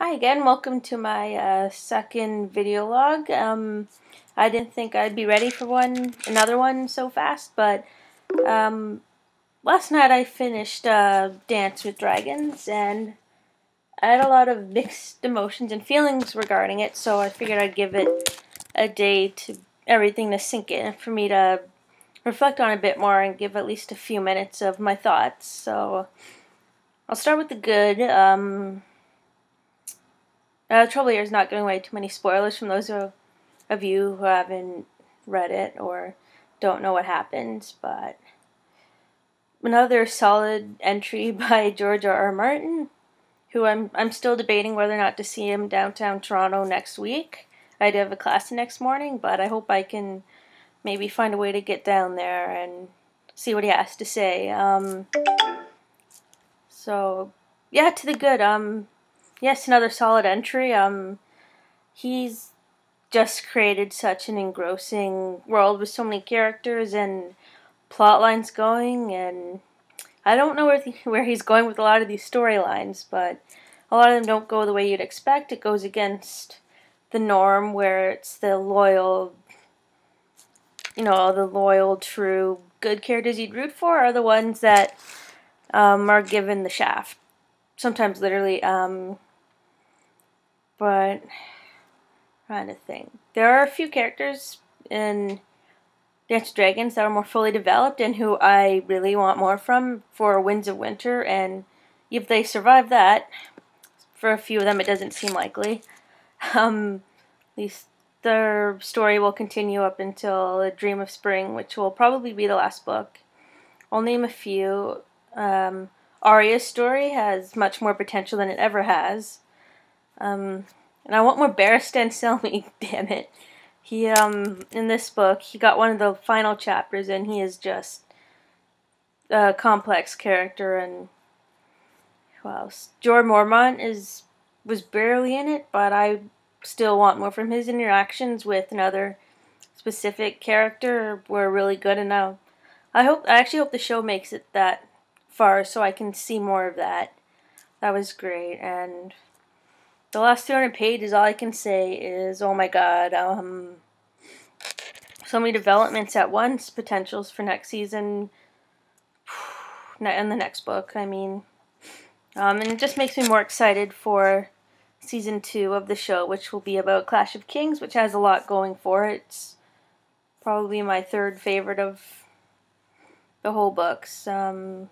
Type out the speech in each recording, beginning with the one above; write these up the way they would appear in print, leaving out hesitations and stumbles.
Hi again, welcome to my second video log. I didn't think I'd be ready for another one so fast, but last night I finished Dance with Dragons, and I had a lot of mixed emotions and feelings regarding it, so I figured I'd give it a day to everything to sink in, for me to reflect on a bit more and give at least a few minutes of my thoughts. So I'll start with the good. Trouble here is not giving away too many spoilers from those of you who haven't read it or don't know what happens, but another solid entry by George R.R. Martin, who I'm still debating whether or not to see him downtown Toronto next week. I do have a class the next morning, but I hope I can maybe find a way to get down there and see what he has to say. So yeah, to the good. Yes, another solid entry. He's just created such an engrossing world with so many characters and plot lines going, and I don't know where he's going with a lot of these storylines, but a lot of them don't go the way you'd expect. It goes against the norm, where it's the loyal, true, good characters you'd root for are the ones that are given the shaft. Sometimes literally, but trying to think. There are a few characters in Dance with Dragons that are more fully developed and who I really want more from for Winds of Winter, and if they survive that, for a few of them it doesn't seem likely. At least their story will continue up until A Dream of Spring, which will probably be the last book. I'll name a few. Arya's story has much more potential than it ever has. And I want more Barristan Selmy, damn it. He, in this book, he got one of the final chapters, and he is just a complex character. And who else? Jorah Mormont was barely in it, but I still want more from his interactions with another specific character. Were really good, and I actually hope the show makes it that far so I can see more of that. That was great, and the last 200 pages, all I can say is, oh my god, so many developments at once, potentials for next season, and the next book, I mean. And it just makes me more excited for season 2 of the show, which will be about Clash of Kings, which has a lot going for it. It's probably my third favorite of the whole books. Back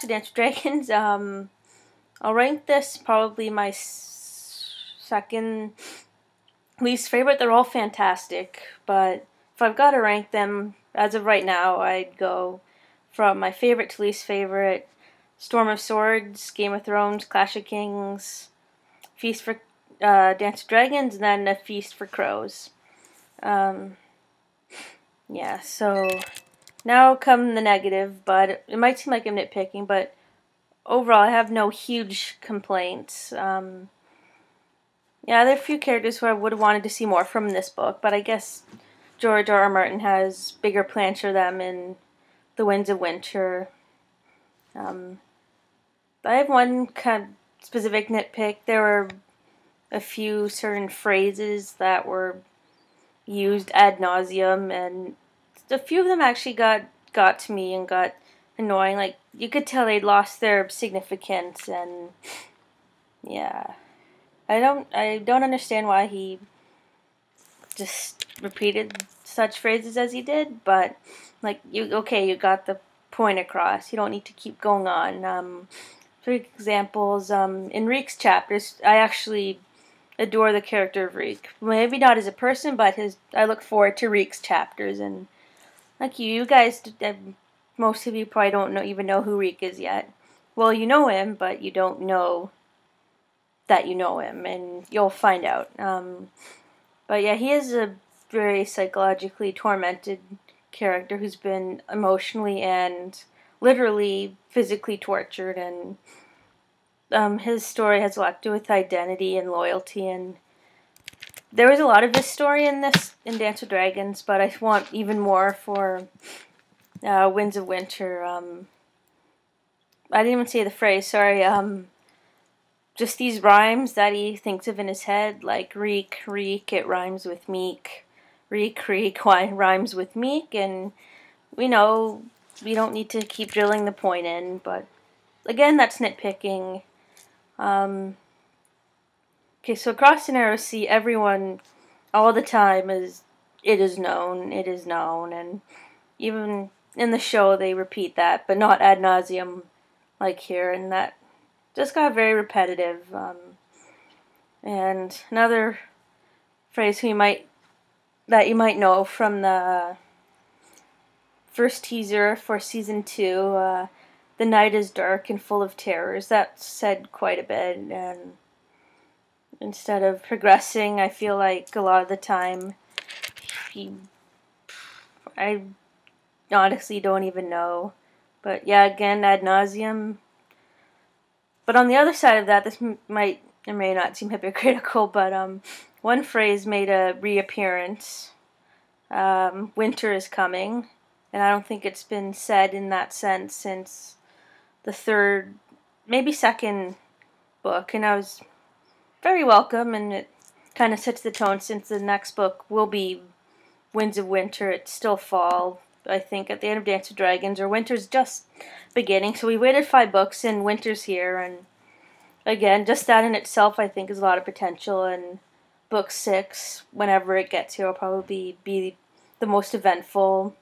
to Dance with Dragons. I'll rank this probably my second least favorite. They're all fantastic, but if I've got to rank them as of right now, I'd go from my favorite to least favorite: Storm of Swords, Game of Thrones, Clash of Kings, Feast for Dance with Dragons, and then A Feast for Crows. Yeah, so now come the negative, but it might seem like I'm nitpicking, but overall I have no huge complaints. Yeah, there are a few characters who I would have wanted to see more from in this book, but I guess George R. R. Martin has bigger plans for them in The Winds of Winter. I have one kind of specific nitpick. There were a few certain phrases that were used ad nauseum, and a few of them actually got to me and got annoying. Like, you could tell they'd lost their significance, and yeah. I don't understand why he just repeated such phrases as he did, but like, you got the point across. You don't need to keep going on. For examples, in Reek's chapters, I actually adore the character of Reek. Maybe not as a person, but I look forward to Reek's chapters, and like you guys, most of you probably don't even know who Reek is yet. Well, you know him, but you don't know that you know him, and you'll find out. But yeah, he is a very psychologically tormented character who's been emotionally and literally physically tortured, and his story has a lot to do with identity and loyalty, and there was a lot of his story in Dance with Dragons, but I want even more for Winds of Winter. I didn't even say the phrase, sorry. just these rhymes that he thinks of in his head, like reek, reek, it rhymes with meek. Reek, reek, rhymes with meek, and we know we don't need to keep drilling the point in, but again, that's nitpicking. Okay, so across the narrow sea, everyone, all the time, it is known, and even in the show they repeat that, but not ad nauseum like here, and that just got very repetitive. And another phrase that you might know from the first teaser for season 2, the night is dark and full of terrors. That said quite a bit, and instead of progressing, I feel like a lot of the time I honestly don't even know. But yeah, again, ad nauseum. But on the other side of that, this might or may not seem hypocritical, but one phrase made a reappearance. Winter is coming, and I don't think it's been said in that sense since the third, maybe second book, and I was very welcome, and it kind of sets the tone since the next book will be Winds of Winter. It's still fall, I think, at the end of Dance with Dragons, or winter's just beginning. So we waited 5 books, and winter's here, and again, just that in itself, I think, is a lot of potential, and book 6, whenever it gets here, will probably be the most eventful,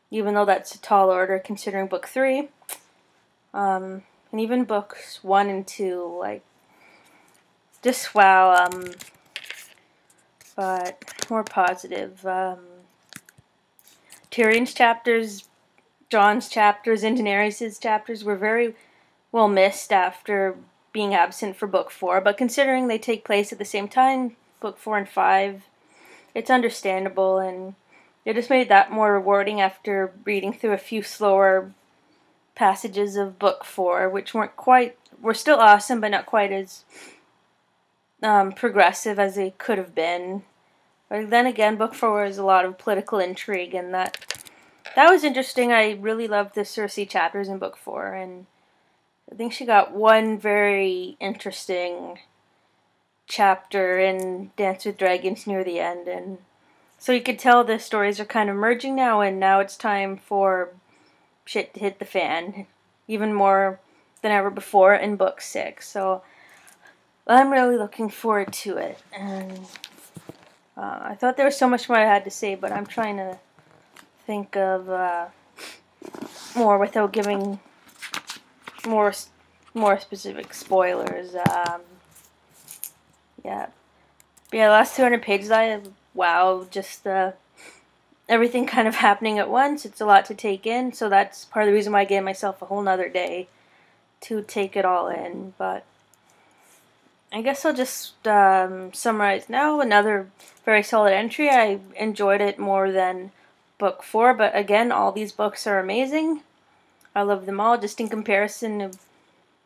even though that's a tall order considering book 3. And even books 1 and 2, like, just wow, but more positive. Tyrion's chapters, Jon's chapters, and Daenerys' chapters were very well missed after being absent for book 4, but considering they take place at the same time, book 4 and 5, it's understandable, and it just made that more rewarding after reading through a few slower passages of book 4, which were still awesome, but not quite as progressive as they could have been. But then again, book 4 is a lot of political intrigue, and that was interesting. I really loved the Cersei chapters in book 4, and I think she got one very interesting chapter in Dance with Dragons near the end, and so you could tell the stories are kind of merging now, and now it's time for shit to hit the fan, even more than ever before in book 6. So I'm really looking forward to it, and I thought there was so much more I had to say, but I'm trying to think of more without giving more specific spoilers. Yeah, the last 200 pages, wow, just everything kind of happening at once. It's a lot to take in, so that's part of the reason why I gave myself a whole nother day to take it all in. But I guess I'll just summarize now. Another very solid entry. I enjoyed it more than book 4, but again, all these books are amazing. I love them all. Just in comparison,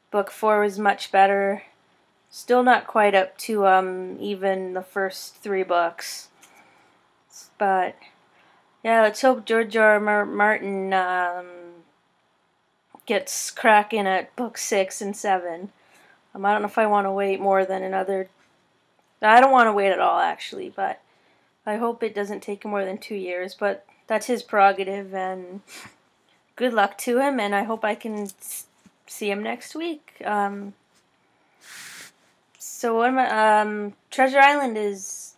book 4 was much better. Still not quite up to even the first 3 books. But yeah, let's hope George R. Martin gets cracking at book 6 and 7. I don't know if I want to wait more than another. I don't want to wait at all, actually, but I hope it doesn't take more than 2 years. But that's his prerogative, and good luck to him, and I hope I can see him next week. So what am I? Treasure Island is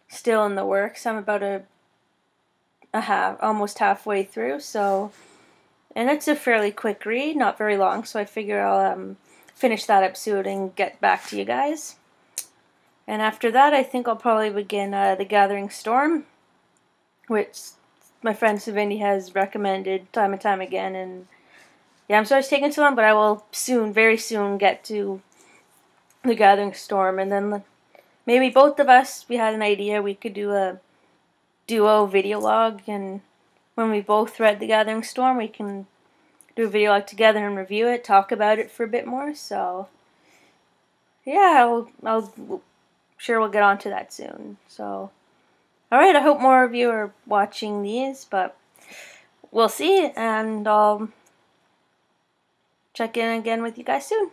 still in the works. I'm about almost halfway through. So, and it's a fairly quick read, not very long. So I figure I'll finish that up soon and get back to you guys. And after that, I think I'll probably begin The Gathering Storm, which my friend Savindy has recommended time and time again. And yeah, I'm sorry it's taking so long, but I will soon, very soon, get to The Gathering Storm. And then maybe both of us, we had an idea we could do a duo video log, and when we both read The Gathering Storm, we can do a video log together and review it, talk about it for a bit more. So yeah, I'll sure we'll get on to that soon. So alright, I hope more of you are watching these, but we'll see, and I'll check in again with you guys soon.